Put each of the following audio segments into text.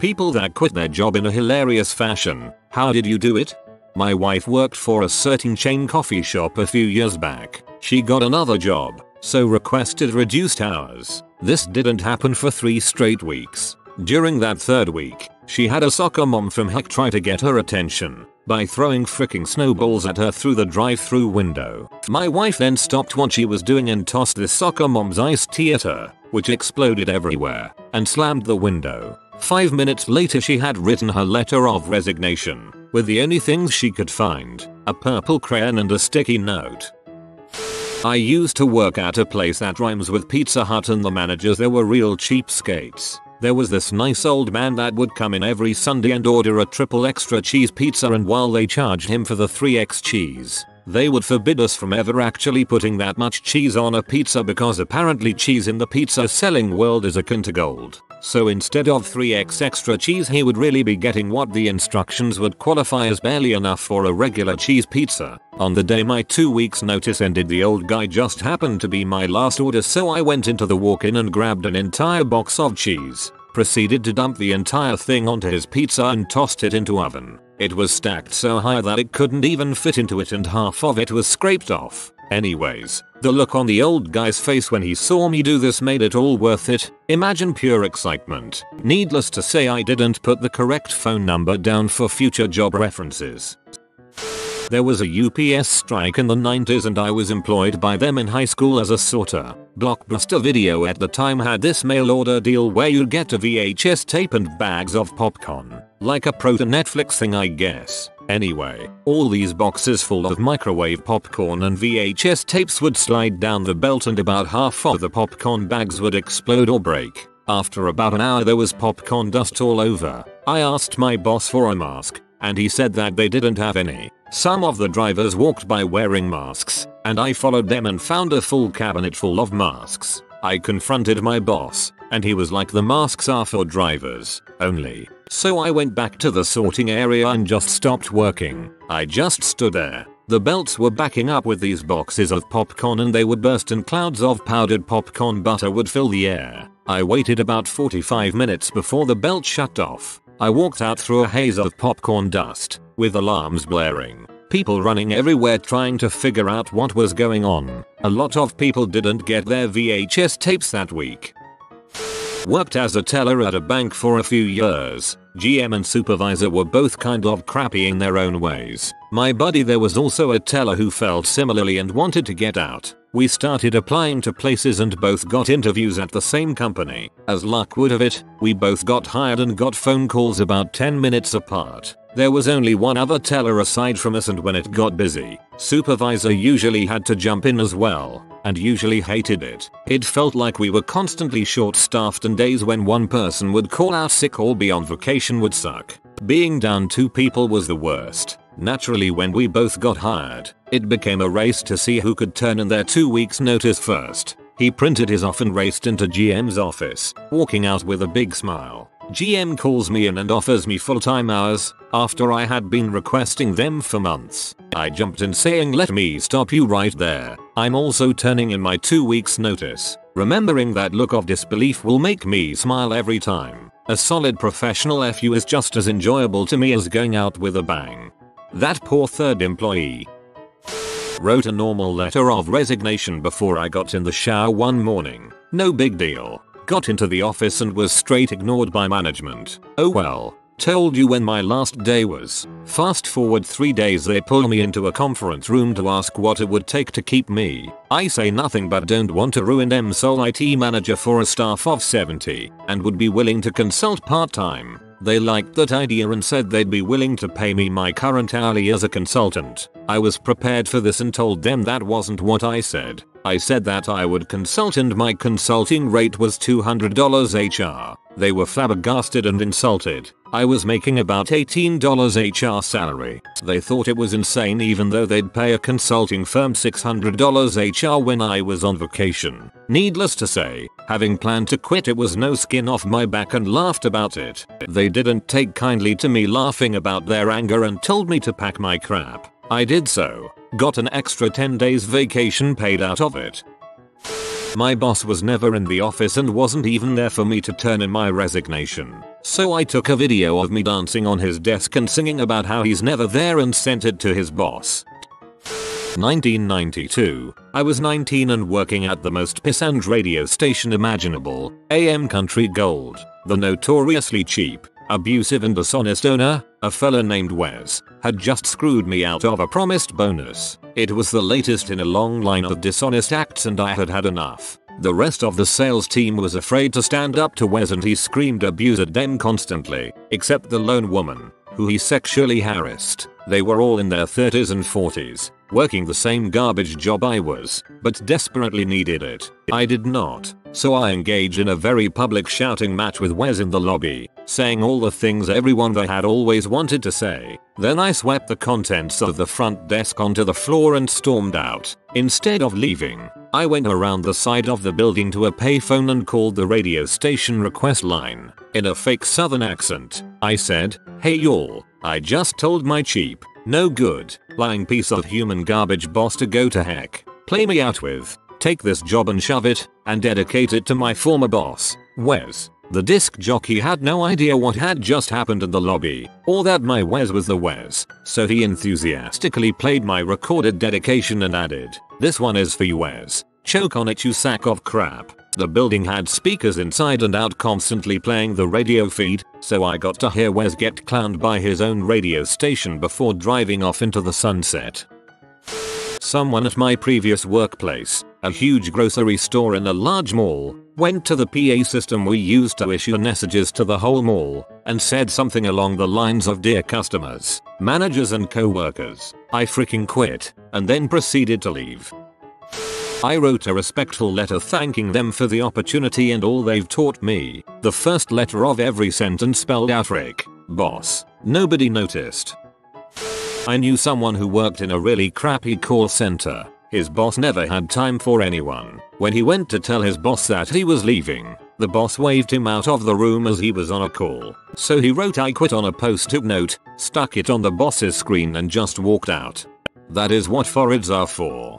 People that quit their job in a hilarious fashion. How did you do it? My wife worked for a certain chain coffee shop a few years back. She got another job, so requested reduced hours. This didn't happen for 3 straight weeks. During that 3rd week, she had a soccer mom from heck try to get her attention by throwing freaking snowballs at her through the drive-through window. My wife then stopped what she was doing and tossed this soccer mom's iced tea at her, which exploded everywhere, and slammed the window. 5 minutes later she had written her letter of resignation, with the only things she could find, a purple crayon and a sticky note. I used to work at a place that rhymes with Pizza Hut, and the managers there were real cheapskates. There was this nice old man that would come in every Sunday and order a triple extra cheese pizza, and while they charged him for the 3x cheese, they would forbid us from ever actually putting that much cheese on a pizza, because apparently cheese in the pizza selling world is akin to gold. So instead of 3x extra cheese, he would really be getting what the instructions would qualify as barely enough for a regular cheese pizza. On the day my 2 weeks notice ended, the old guy just happened to be my last order, so I went into the walk-in and grabbed an entire box of cheese, proceeded to dump the entire thing onto his pizza and tossed it into oven. It was stacked so high that it couldn't even fit into it, and half of it was scraped off. Anyways, the look on the old guy's face when he saw me do this made it all worth it. Imagine pure excitement. Needless to say, I didn't put the correct phone number down for future job references. There was a UPS strike in the 90s and I was employed by them in high school as a sorter. Blockbuster Video at the time had this mail order deal where you'd get a VHS tape and bags of popcorn. Like a pro to Netflix thing, I guess. Anyway, all these boxes full of microwave popcorn and VHS tapes would slide down the belt, and about half of the popcorn bags would explode or break. After about an hour there was popcorn dust all over. I asked my boss for a mask, and he said that they didn't have any. Some of the drivers walked by wearing masks, and I followed them and found a full cabinet full of masks. I confronted my boss, and he was like, "The masks are for drivers only." So I went back to the sorting area and just stopped working. I just stood there. The belts were backing up with these boxes of popcorn and they would burst and clouds of powdered popcorn butter would fill the air. I waited about 45 minutes before the belt shut off. I walked out through a haze of popcorn dust, with alarms blaring. People running everywhere trying to figure out what was going on. A lot of people didn't get their VHS tapes that week. Worked as a teller at a bank for a few years. GM and supervisor were both kind of crappy in their own ways. My buddy there was also a teller who felt similarly and wanted to get out. We started applying to places and both got interviews at the same company. As luck would have it, we both got hired and got phone calls about 10 minutes apart. There was only one other teller aside from us, and when it got busy, supervisor usually had to jump in as well, and usually hated it. It felt like we were constantly short-staffed, and days when one person would call out sick or be on vacation would suck. Being down 2 people was the worst. Naturally, when we both got hired, it became a race to see who could turn in their 2 weeks notice first. He printed his off and raced into GM's office, walking out with a big smile. GM calls me in and offers me full-time hours, after I had been requesting them for months. I jumped in saying, "Let me stop you right there. I'm also turning in my 2 weeks notice." Remembering that look of disbelief will make me smile every time. A solid professional FU is just as enjoyable to me as going out with a bang. That poor third employee. Wrote a normal letter of resignation before I got in the shower one morning. No big deal. Got into the office and was straight ignored by management. Oh well. Told you when my last day was. Fast forward 3 days, they pull me into a conference room to ask what it would take to keep me. I say nothing but don't want to ruin them sole IT manager for a staff of 70 and would be willing to consult part-time. They liked that idea and said they'd be willing to pay me my current hourly as a consultant. I was prepared for this and told them that wasn't what I said. I said that I would consult and my consulting rate was $200 HR. They were flabbergasted and insulted. I was making about $18 HR salary. They thought it was insane, even though they'd pay a consulting firm $600 HR when I was on vacation. Needless to say, having planned to quit, it was no skin off my back and laughed about it. They didn't take kindly to me laughing about their anger and told me to pack my crap. I did so. Got an extra 10 days vacation paid out of it. My boss was never in the office and wasn't even there for me to turn in my resignation. So I took a video of me dancing on his desk and singing about how he's never there and sent it to his boss. 1992. I was 19 and working at the most pissant radio station imaginable, AM Country Gold. The notoriously cheap, abusive and dishonest owner, a fella named Wes, had just screwed me out of a promised bonus. It was the latest in a long line of dishonest acts and I had had enough. The rest of the sales team was afraid to stand up to Wes and he screamed abuse at them constantly, except the lone woman, who he sexually harassed. They were all in their 30s and 40s, working the same garbage job I was, but desperately needed it. I did not, so I engaged in a very public shouting match with Wes in the lobby, saying all the things everyone there had always wanted to say. Then I swept the contents of the front desk onto the floor and stormed out. Instead of leaving, I went around the side of the building to a payphone and called the radio station request line. In a fake southern accent, I said, "Hey y'all, I just told my cheap, no good, lying piece of human garbage boss to go to heck. Play me out with, take this job and shove it, and dedicate it to my former boss, Wes." The disc jockey had no idea what had just happened in the lobby, or that my Wes was the Wes, so he enthusiastically played my recorded dedication and added, "This one is for you Wes. Choke on it you sack of crap." The building had speakers inside and out constantly playing the radio feed, so I got to hear Wes get clowned by his own radio station before driving off into the sunset. Someone at my previous workplace, a huge grocery store in a large mall, went to the PA system we used to issue messages to the whole mall, and said something along the lines of, "Dear customers, managers and co-workers, I freaking quit," and then proceeded to leave. I wrote a respectful letter thanking them for the opportunity and all they've taught me. The first letter of every sentence spelled out "Rick, boss." Nobody noticed. I knew someone who worked in a really crappy call center. His boss never had time for anyone. When he went to tell his boss that he was leaving, the boss waved him out of the room as he was on a call. So he wrote "I quit" on a post-it note, stuck it on the boss's screen and just walked out. That is what foreheads are for.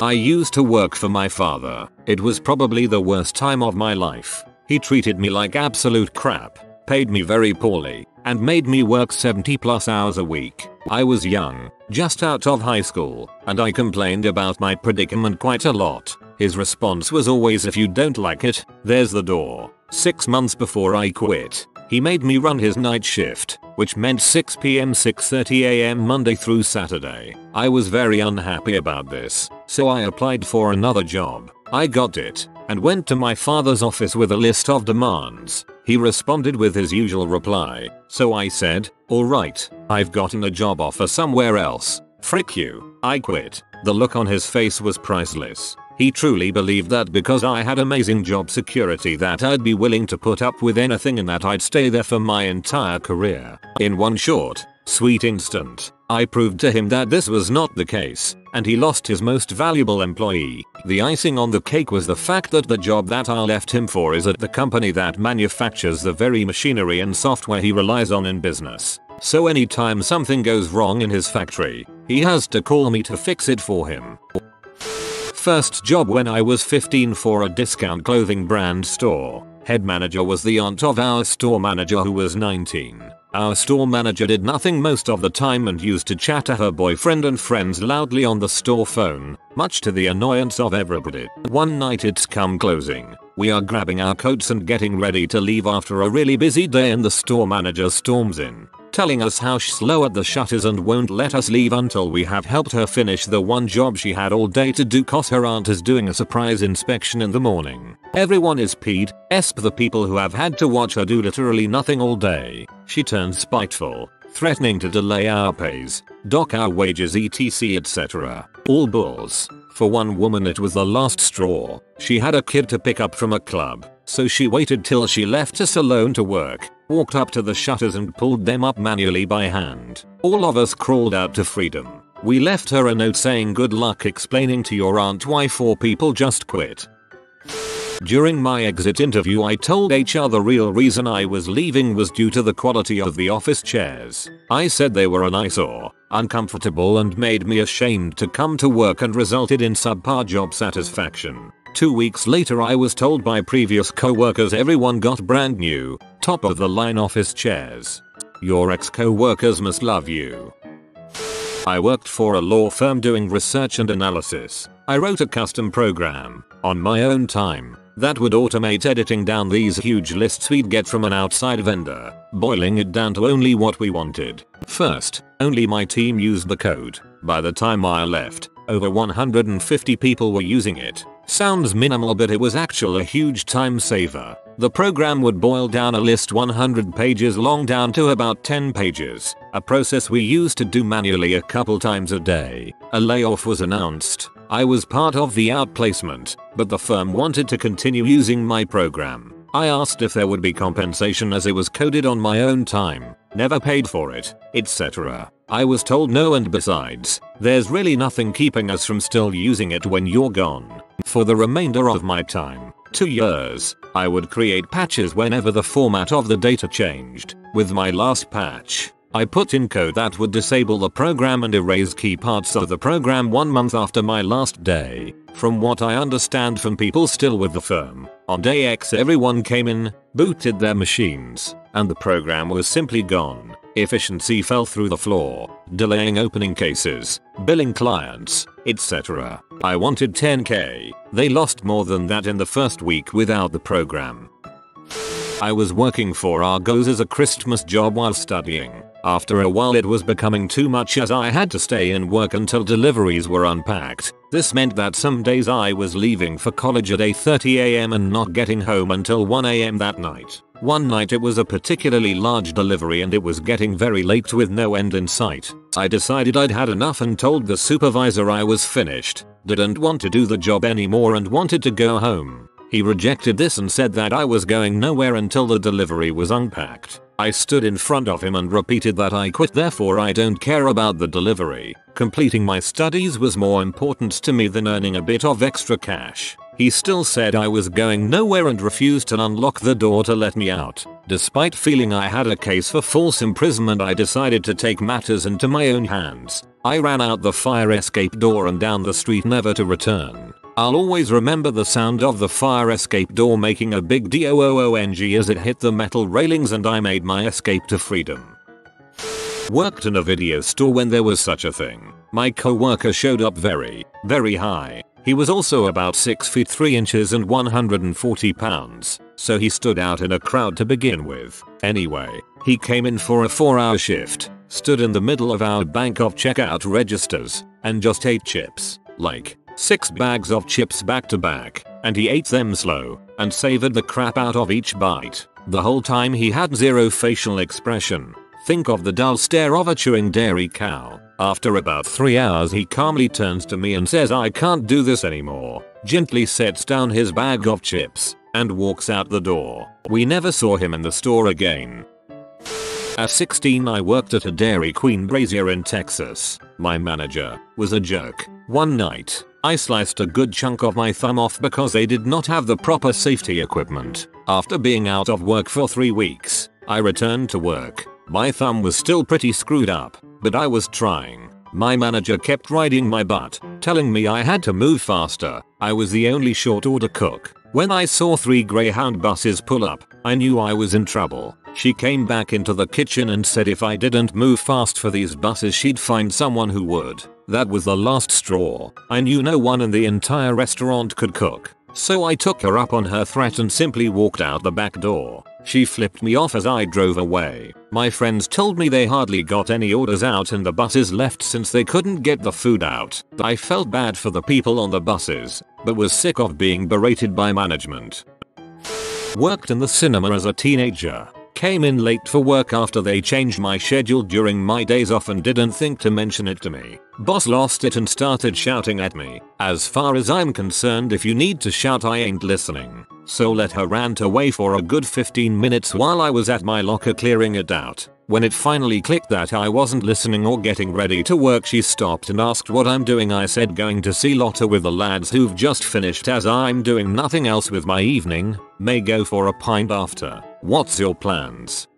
I used to work for my father. It was probably the worst time of my life. He treated me like absolute crap, paid me very poorly, and made me work 70+ hours a week. I was young, just out of high school, and I complained about my predicament quite a lot. His response was always, "If you don't like it, there's the door." 6 months before I quit, he made me run his night shift, which meant 6 p.m. 6:30 a.m. Monday through Saturday. I was very unhappy about this, so I applied for another job. I got it, and went to my father's office with a list of demands. He responded with his usual reply, so I said, "Alright, I've gotten a job offer somewhere else. Frick you, I quit." The look on his face was priceless. He truly believed that because I had amazing job security that I'd be willing to put up with anything and that I'd stay there for my entire career. In one short, sweet instant, I proved to him that this was not the case, and he lost his most valuable employee. The icing on the cake was the fact that the job that I left him for is at the company that manufactures the very machinery and software he relies on in business. So anytime something goes wrong in his factory, he has to call me to fix it for him. First job when I was 15 for a discount clothing brand store. Head manager was the aunt of our store manager who was 19. Our store manager did nothing most of the time and used to chat to her boyfriend and friends loudly on the store phone, much to the annoyance of everybody. One night it's come closing. We are grabbing our coats and getting ready to leave after a really busy day and the store manager storms in, telling us how she's slow at the shutters and won't let us leave until we have helped her finish the one job she had all day to do cause her aunt is doing a surprise inspection in the morning. Everyone is peed, esp the people who have had to watch her do literally nothing all day. She turns spiteful, threatening to delay our pays, dock our wages etc etc. All bulls. For one woman it was the last straw. She had a kid to pick up from a club, so she waited till she left us alone to work, walked up to the shutters and pulled them up manually by hand. All of us crawled out to freedom. We left her a note saying good luck explaining to your aunt why 4 people just quit. During my exit interview I told HR the real reason I was leaving was due to the quality of the office chairs. I said they were an eyesore, uncomfortable and made me ashamed to come to work and resulted in subpar job satisfaction. 2 weeks later I was told by previous co-workers everyone got brand new, top of the line office chairs. Your ex-co-workers must love you. I worked for a law firm doing research and analysis. I wrote a custom program, on my own time, that would automate editing down these huge lists we'd get from an outside vendor, boiling it down to only what we wanted. First, only my team used the code. By the time I left, over 150 people were using it. Sounds minimal, but it was actually a huge time saver. The program would boil down a list 100 pages long down to about 10 pages, a process we used to do manually a couple times a day. A layoff was announced. I was part of the outplacement, but the firm wanted to continue using my program. I asked if there would be compensation as it was coded on my own time, never paid for it, etc. I was told no, and besides, there's really nothing keeping us from still using it when you're gone. For the remainder of my time, 2 years, I would create patches whenever the format of the data changed. With my last patch, I put in code that would disable the program and erase key parts of the program 1 month after my last day. From what I understand from people still with the firm, on day X everyone came in, booted their machines, and the program was simply gone. Efficiency fell through the floor, delaying opening cases, billing clients, etc. I wanted 10k. They lost more than that in the first week without the program. I was working for Argos as a Christmas job while studying. After a while it was becoming too much as I had to stay and work until deliveries were unpacked. This meant that some days I was leaving for college at 8:30 am and not getting home until 1 am that night. One night it was a particularly large delivery and it was getting very late with no end in sight. I decided I'd had enough and told the supervisor I was finished, didn't want to do the job anymore and wanted to go home. He rejected this and said that I was going nowhere until the delivery was unpacked. I stood in front of him and repeated that I quit, therefore I don't care about the delivery. Completing my studies was more important to me than earning a bit of extra cash. He still said I was going nowhere and refused to unlock the door to let me out. Despite feeling I had a case for false imprisonment, I decided to take matters into my own hands. I ran out the fire escape door and down the street, never to return. I'll always remember the sound of the fire escape door making a big doong as it hit the metal railings, and I made my escape to freedom. Worked in a video store when there was such a thing. My co-worker showed up very high. He was also about 6 feet 3 inches and 140 pounds, so he stood out in a crowd to begin with. Anyway, he came in for a 4-hour shift, stood in the middle of our bank of checkout registers, and just ate chips. Like 6 bags of chips back to back, and he ate them slow, and savored the crap out of each bite. The whole time he had zero facial expression. Think of the dull stare of a chewing dairy cow. After about 3 hours he calmly turns to me and says I can't do this anymore, gently sets down his bag of chips, and walks out the door. We never saw him in the store again. At 16 I worked at a Dairy Queen brazier in Texas. My manager was a jerk. One night, I sliced a good chunk of my thumb off because they did not have the proper safety equipment. After being out of work for 3 weeks, I returned to work. My thumb was still pretty screwed up, but I was trying. My manager kept riding my butt, telling me I had to move faster. I was the only short order cook. When I saw 3 Greyhound buses pull up, I knew I was in trouble. She came back into the kitchen and said if I didn't move fast for these buses she'd find someone who would. That was the last straw. I knew no one in the entire restaurant could cook, so I took her up on her threat and simply walked out the back door. She flipped me off as I drove away. My friends told me they hardly got any orders out and the buses left since they couldn't get the food out. I felt bad for the people on the buses, but was sick of being berated by management. Worked in the cinema as a teenager. Came in late for work after they changed my schedule during my days off and didn't think to mention it to me. Boss lost it and started shouting at me. As far as I'm concerned, if you need to shout I ain't listening. So let her rant away for a good 15 minutes while I was at my locker clearing it out. When it finally clicked that I wasn't listening or getting ready to work, she stopped and asked what I'm doing. I said going to see Lotta with the lads who've just finished, as I'm doing nothing else with my evening. May go for a pint after. What's your plans?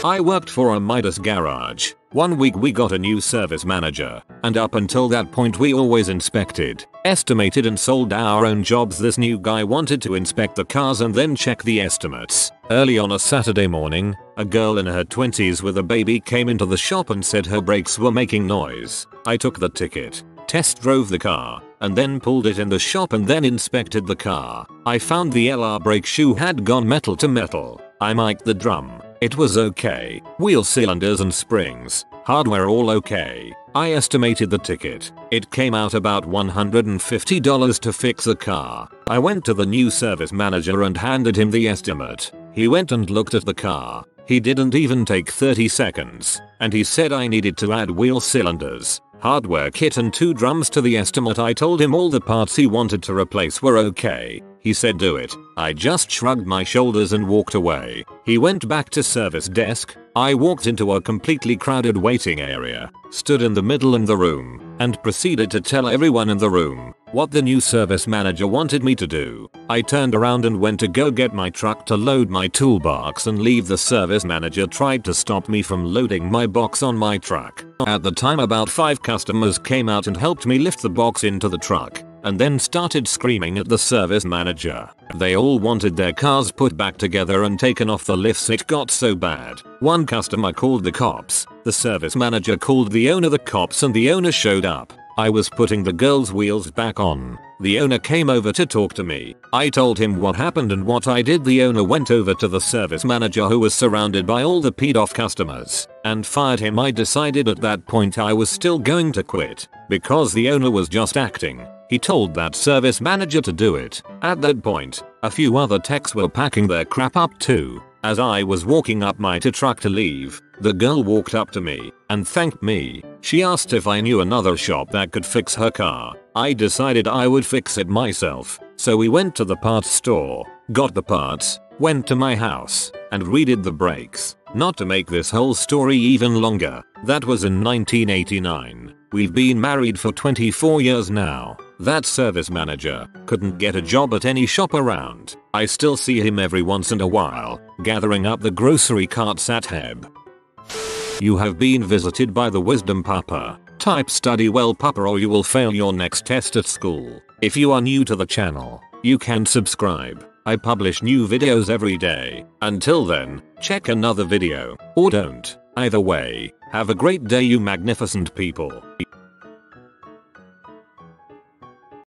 I worked for a Midas garage. One week we got a new service manager, and up until that point we always inspected, estimated and sold our own jobs. This new guy wanted to inspect the cars and then check the estimates. Early on a Saturday morning, a girl in her 20s with a baby came into the shop and said her brakes were making noise. I took the ticket, test drove the car, and then pulled it in the shop and then inspected the car. I found the LR brake shoe had gone metal to metal. I mic'd the drum. It was okay. Wheel cylinders and springs, hardware all okay. I estimated the ticket. It came out about $150 to fix the car. I went to the new service manager and handed him the estimate. He went and looked at the car. He didn't even take 30 seconds. And he said I needed to add wheel cylinders, hardware kit and 2 drums to the estimate. I told him all the parts he wanted to replace were okay. He said do it. I just shrugged my shoulders and walked away. He went back to service desk. I walked into a completely crowded waiting area, stood in the middle in the room, and proceeded to tell everyone in the room what the new service manager wanted me to do. I turned around and went to go get my truck to load my toolbox and leave. The service manager tried to stop me from loading my box on my truck. At the time about 5 customers came out and helped me lift the box into the truck, and then started screaming at the service manager. They all wanted their cars put back together and taken off the lifts. It got so bad. One customer called the cops. The service manager called the owner. The cops and the owner showed up. I was putting the girl's wheels back on. The owner came over to talk to me. I told him what happened and what I did. The owner went over to the service manager, who was surrounded by all the peed off customers, and fired him. I decided at that point I was still going to quit, because the owner was just acting. He told that service manager to do it. At that point, a few other techs were packing their crap up too. As I was walking up my truck to leave, the girl walked up to me and thanked me. She asked if I knew another shop that could fix her car. I decided I would fix it myself. So we went to the parts store, got the parts, went to my house, and redid the brakes. Not to make this whole story even longer, that was in 1989. We've been married for 24 years now. That service manager couldn't get a job at any shop around. I still see him every once in a while, gathering up the grocery carts at Heb. You have been visited by the Wisdom Papa. Type study well Papa or you will fail your next test at school. If you are new to the channel, you can subscribe. I publish new videos every day. Until then, check another video, or don't. Either way, have a great day you magnificent people.